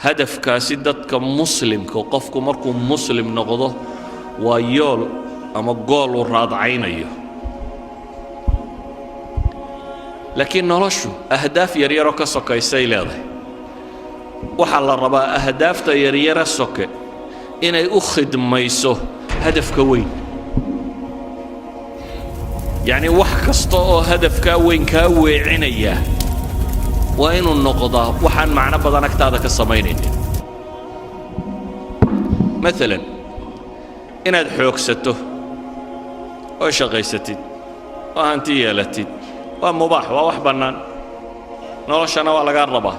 هدف كاسدتك مسلم كوقفك مركو مسلم نقضه ويول أما قول وراد عينيه لكن نرشو أهداف يريرك سكا يسيلاده وحال الربا أهداف يرير سكا إن أخد ميسو هدف كوين يعني وحكستو هدف كوين كوي عينيه وإنه النقضة وحن معنا بدنك تاذا كالصمينين مثلا إن الحوك ستو وشغي ستيد وهانتي يالتيد ومباح ووح بنان نرشنا ولا قربه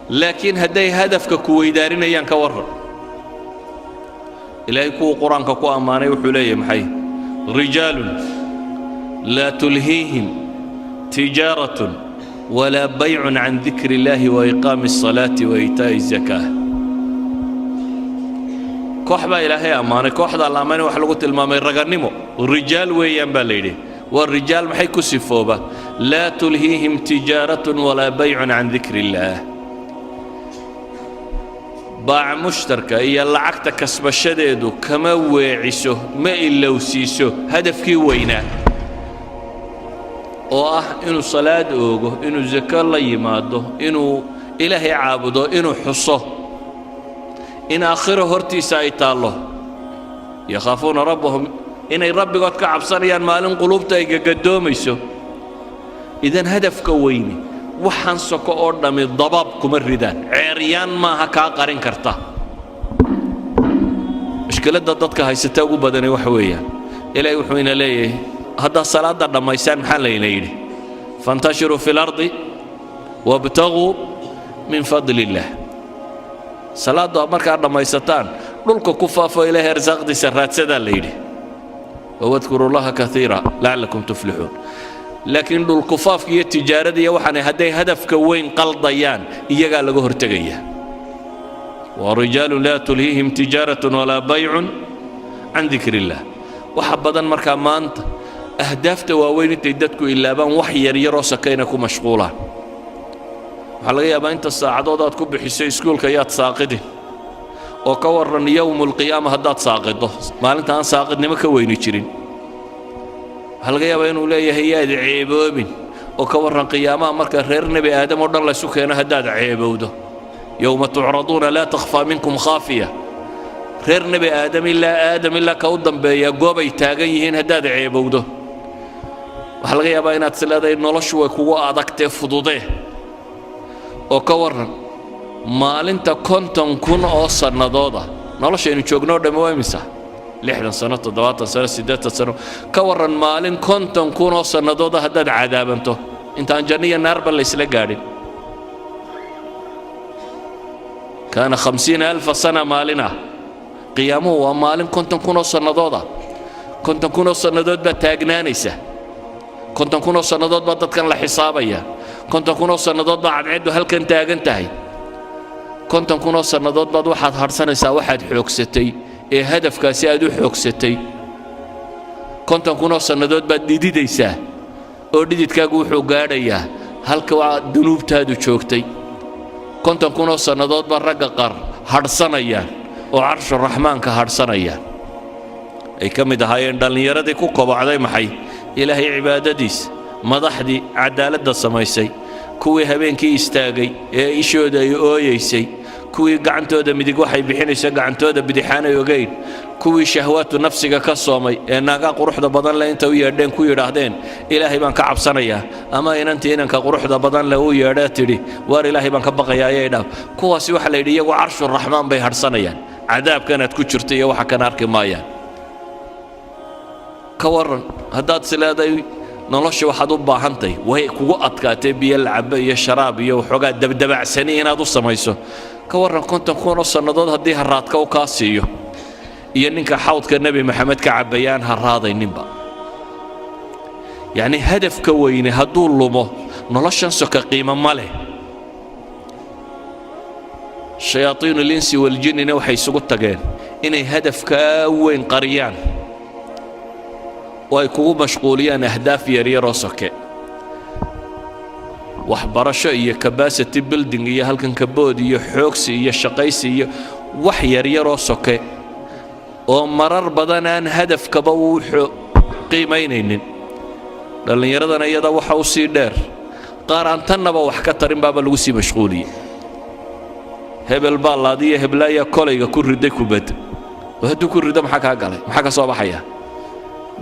لكن هدي هدفك كوي دارين ايان كورر إلهي كو قرآن كو أماني وحلي محي رجال لا تلهيهم تجارة ولا بيع عن ذكر الله وإقام الصلاة وإيتاء الزكاة كوحبا إلهي أماني كوحدا الأماني وحلقوا المامي رغنمو الرجال ويان باليدي والرجال محي كسفوبة لا تلهيهم تجارة ولا بيع عن ذكر الله باع مشتركة إيا اللعقة كسب الشديد كما ويعيسو ما إلا وسيسو هدفكي وينا إنو صلاة أوغو إنو زكاة الله يمادو إنو إلهي عابدو إنو حصو إن آخره هرتي سايتا الله يخافون ربهم إن ربي قد كعب صريان مالن قلوبتا يقدوم يسو إذن هدف كويني وحان سكو أردم الضباب كمردان عريان ما هكا قارن كرتا مشكلة ضدتك هاي ستاقو بدني وحوية إلهي وحوين ليه هذا الصلاة دا ما يسان محل إليه فانتشروا في الأرض وابتغوا من فضل الله صلاة دا مركا دا ما يستان للكو كفافو إليه رزاق دي سرات سدا ليه واذكروا الله كثيرا لعلكم تفلحون لكن الكفاف هي التجارة دي وحنا هدي هدف كوين قلضيان إيجا لغو هرتقية ورجال لا تلهيهم تجارة ولا بيع عن ذكر الله وحبدا مركا ما أنت أهداف تواوين تيدتكو إلا بان وحي يريرو سكينكو مشغولا وحلقا يابا أنت الساعدودات كو بحسي سكول كيات ساقدي وكورن يوم القيامة هدات ساقده ما أنت أن ساقدني ما كوين يشرين هلقا يابا إنو ليه هياد عيبوبين وكورن قيامة مركا رير نبي آدم ودن الله سكينة هداد عيبوده يوم تعرضون لا تخفى منكم خافية رير نبي آدم إلا كودن بيا قوبي تاقيهين هداد عيبوده وحلقا يابا إنا تسلاده إنو لشوى كوا أدكتي فضوده وكورن maalinta 50 kun oo sanadooda noloshaynu joogno dhammaymisa 60 sano 70 sano 80 sano ka waran maalin 50 kun oo sanadooda haddaad cadaabanto intaan janniya naarba la isla gaadhin kana 50000 sana maalina qiyaamuhu waa maalin 50 kun oo sanadooda 50 kun oo sanadood baa taagnaanaysa 50 kun oo sanadood baa dadkan la xisaabaya 50 kun oo sanadood baa cadceedu halkan taagan tahay 50 kun oo sanadood baad waxaad harsanaysaa waxaad xoogsatay ee hadafkaasi aad u xoogsatay 50 kun oo sanadood baad dhididaysaa oo dhididkaagu wuxuu gaadhayaa halka waa dunuubtaadu joogtay 50 kun oo sanadood baa ragga qaar harsanayaan oo carshu raxmaanka harsanayaan ay ka mid ahaayeen dhallinyaradii ku kobocday maxay ilaahay cibaadadiis madaxdii cadaaladda samaysay kuwii habeenkii istaagay ee ishooda ay ooyeysay kuwii gacantooda midig waxay bixinaysaa gacantooda bidixaanay ogeyn kuwii shahwaatu nafsiga ka soomay ee naaga quruxda badan leh inta u yeedheen ku yidhaahdeen ilaahay baan ka cabsanayaa ama inantii inanka quruxda badan leh u yeedhaa tidhi waar ilaahay baan ka baqayaa ayay dhaaf kuwaasi waxa la yidhi iyagu carshu raxmaan bay harsanayaan cadaabkanaad ku jirta iyo waxa kana arki maayaan ka waran haddaad sileeday nolosha waxaad u baahantahay way kugu adkaatay biyo lacabo iyo sharaab iyo waxoogaa dabdabacsani inaad u samayso ka waran 50 kun oo sannadood haddii haraadka u kaa siiyo iyo ninka xawdka nebi maxamed ka cabayaan haraadayninba يعني هدف كويني هدول لمو نلاشن سكا قيمة ماله شياطين الإنس والجن نوحي سقط تجين إني هدف كوين قريان ويكونوا مشغولين أهداف يري راسك waxbarasho iyo capacity building iyo halkan kabood iyo xoogsi iyo shaqaysi iyo wax yar yar oo soke oo marar badan aan hadafkaba uu qiimaynaynin dhallinyaradana iyada waxa u sii dheer qaar aan tannaba wax ka tarin baaba lagu sii mashquuliyey hebel baa laadiya heblaaya kolayga ku riday kubad oo hadduu ku rido maxaa kaa galay maxaa ka soo baxaya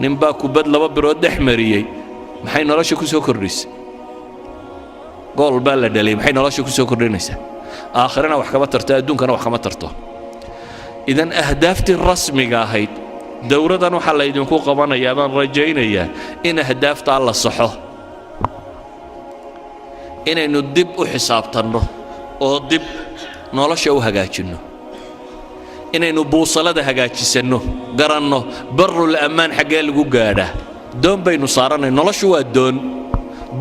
ninbaa kubad 2 birood dhex mariyey maxay nolosha ku soo kordhisay gool baa la dhalay maxay nolosha ku soo kordhinaysaa aakhirana wax kama tarto adduunkana wax kama tarto idan ahdaaftii rasmiga ahayd dowladan waxa la idinku qabanayaa baan rajaynayaa in ahdaafta la saxo inaynu dib u xisaabtanno oo dib nolosha u hagaajinno inaynu buusalada hagaajisanno garanno barul amaan xagee lagu gaadhaa doon baynu saaranay noloshu waa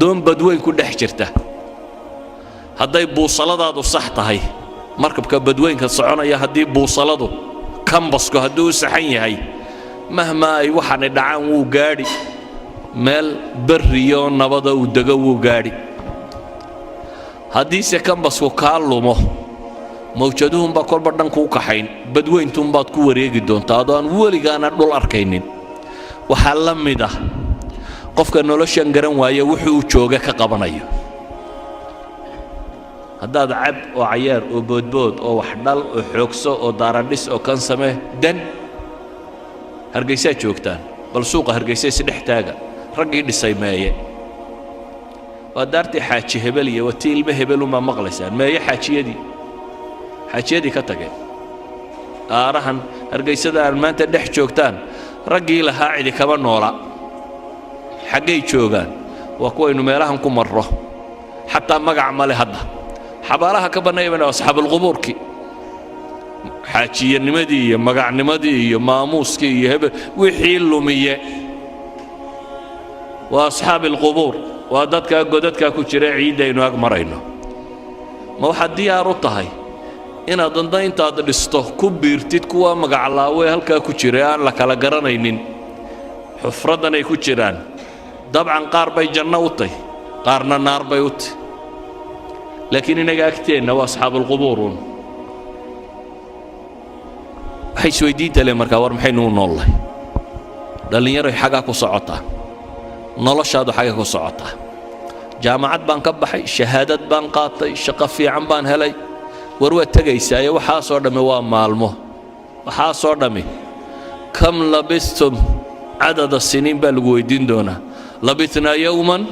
doon badweyn ku dhex jirta hadday buusaladaadu sax tahay markabka badweynka soconaya haddii buusaladu kambasku hadduu u saxan yahay mahma ay waxaana dhacaan wuu gaadhi meel barriyo nabada uu dego wuu gaadhi haddiise kambasku kaa lumo mawjaduhunbaa kolba dhan kuu kaxayn badweyntunbaad ku wareegi doontaa adoo aan weligaana dhul arkaynin waxaa la mid ah qofka noloshan garan waaya wuxuu jooga ka qabanayo haddaad cab oo cayaar oo boodbood oo wax dhal oo xoogso oo daaradhis oo kan samee dan hargeysaa joogtaan bal suuqa hargeysa isdhex taaga raggii dhisay meeye waa daartii xaaji hebel iyo watii ilmo hebel uma maqlaysaan meeye xaajiyadii ka tageen aarahan hargeysada aan maanta dhex joogtaan raggii lahaa cidi kama noola xaggay joogaan waa kuwaynu meelahan ku marro xataa magac male hadda xabaalaha ka bannaayeen asxaabulqubuurki xaajiyanimadii iyo magacnimadii iyo maamuuskii iyo hebel wixii lumiye waa asxaabilqubuur waa dadka godadka ku jira ciidaynu ag marayno ma waxaad diyaar u tahay inaad danda intaad dhisto ku biirtid kuwa magaclaawe halkaa ku jira aan la kala garanaynin xufradan ay ku jiraan dabcan qaar bay janno u tahay qaarna naar bay u tahay laakiin inaga agteenna waa asxaabulqubuurun waxay isweydiinta le markaa war maxaynu u noollahay dhallinyaroy xaggaa ku socotaa noloshaadu xagga ku socotaa jaamacad baan ka baxay shahaadad baan qaatay shaqo fiican baan helay war waa tegaysaa iyo waxaasoo dhammi waa maalmo waxaasoo dhammi kam labistum cadada siniin baa lagu weydiin doonaa labitnaa yowman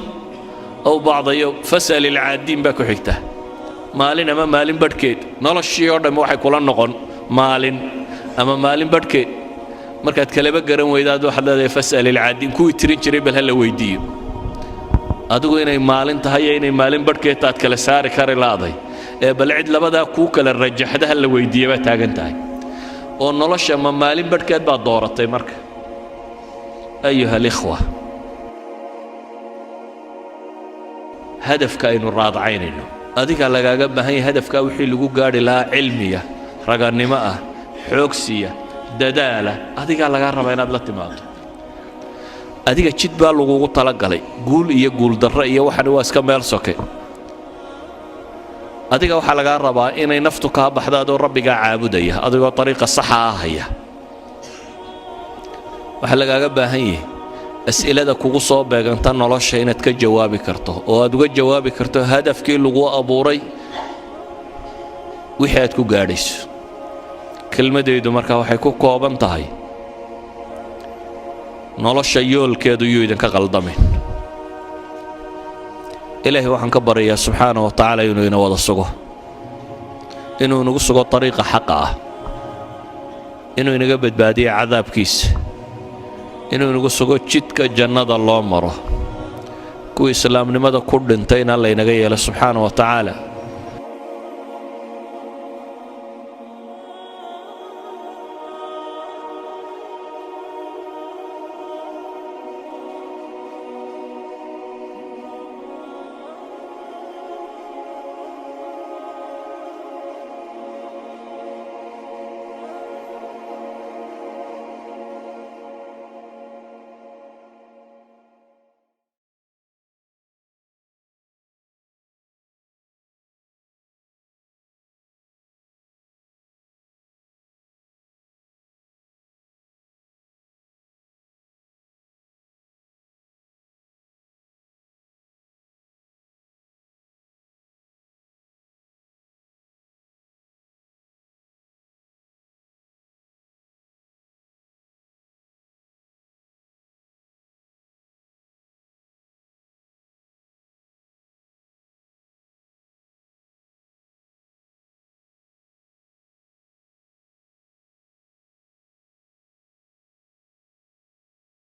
aw bacda yowm fas'al ilcaadiin baa ku xigta maalin ama maalin badhkeed noloshii oo dhammi waxay kula noqon maalin ama maalin badhkeed markaad kaleba garan weydaad waxaad leedahay fas'al ilcaadiin kuwii tirin jiray bal hala weydiiyo adigu inay maalin tahay iyo inay maalin badhkeed taad kala saari kari laaday ee bal cid labadaa kuu kala rajaxda hala weydiiya baa taagan tahay oo nolosha ma maalin badhkeed baad dooratay marka ayuha alikhwa hadafka aynu raadacaynayno adigaa lagaaga baahan yahay hadafkaa wixii lagu gaadhi lahaa cilmiya ragannimo ah xoogsiya dadaala adigaa lagaa rabaa inaad la timaado adiga jid baa lagugu talagalay guul iyo guuldarro iyo waxani waa iska meel soke adiga waxaa lagaa rabaa inay naftu kaa baxdo adoo rabbigaa caabudaya adigoo ariiqa saxa ah haya waxaa lagaaga baahan yahay as'ilada kugu soo beeganta nolosha inaad ka jawaabi karto oo aad uga jawaabi karto hadafkii lagu abuuray wixii aad ku gaadhayso kelmadaydu markaa waxay ku kooban tahay nolosha yoolkeedu yuu idinka qaldamin ilaahay waxaan ka baryayaa subxaana wa tacaala inuu ina wada sugo inuu inagu sugo ariiqa xaqa ah inuu inaga badbaadiyo cadaabkiisa inuu inagu sugo jidka jannada loo maro kuwii islaamnimada ku dhintayna laynaga yeelo subxaana wa tacaala